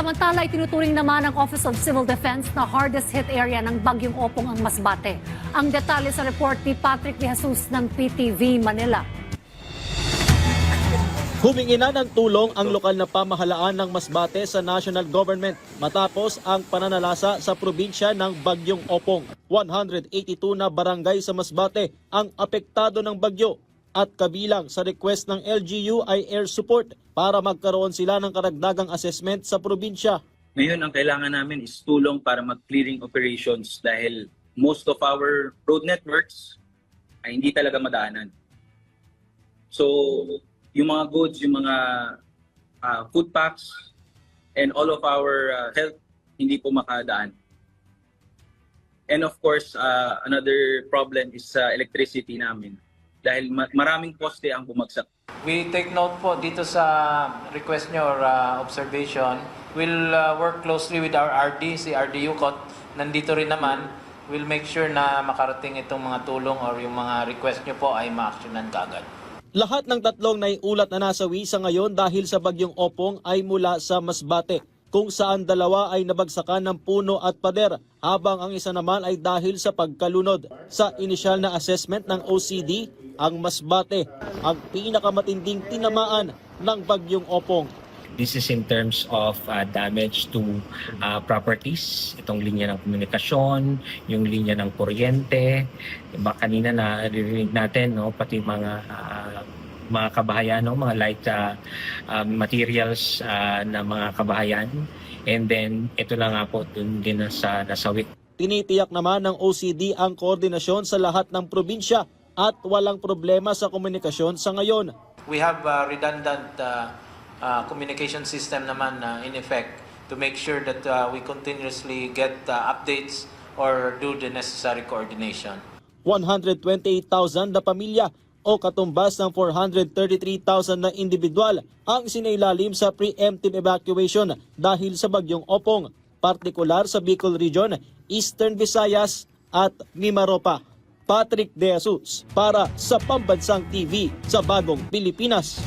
Samantala, itinuturing naman ng Office of Civil Defense na hardest hit area ng Bagyong Opong ang Masbate. Ang detalye sa report ni Patrick De Jesus ng PTV Manila. Humingi na ng tulong ang lokal na pamahalaan ng Masbate sa national government matapos ang pananalasa sa probinsya ng Bagyong Opong. 182 na barangay sa Masbate ang apektado ng bagyo at kabilang sa request ng LGU ay air support para magkaroon sila ng karagdagang assessment sa probinsya. Ngayon, ang kailangan namin is tulong para mag-clearing operations dahil most of our road networks ay hindi talaga madaanan. So, yung mga goods, yung mga food packs, and all of our health, hindi po makadaan. And of course, another problem is electricity namin dahil maraming poste ang bumagsak. We take note po dito sa request nyo or observation. We'll work closely with our RD, si RD Yucot. Nandito rin naman. We'll make sure na makarating itong mga tulong or yung mga request nyo po ay ma-actionan kaagad. Lahat ng tatlong naiulat na nasawi sa ngayon dahil sa Bagyong Opong ay mula sa Masbate, kung saan dalawa ay nabagsakan ng puno at pader habang ang isa naman ay dahil sa pagkalunod. Sa inisyal na assessment ng OCD, ang Masbate ang pinakamatinding tinamaan ng Bagyong Opong. This is in terms of damage to properties, itong linya ng komunikasyon, yung linya ng kuryente. Diba, kanina naririnig natin, no, pati mga kabahayan, no, mga light materials na mga kabahayan. And then ito lang nga po dun din sa nasawi. Tinitiyak naman ng OCD ang koordinasyon sa lahat ng probinsya at walang problema sa komunikasyon sa ngayon. We have redundant communication system naman in effect to make sure that we continuously get updates or do the necessary coordination. 128,000 na pamilya o katumbas ng 433,000 na individual ang sinailalim sa preemptive evacuation dahil sa Bagyong Opong, partikular sa Bicol Region, Eastern Visayas at Mimaropa. Patrick De Jesus para sa Pambansang TV sa Bagong Pilipinas.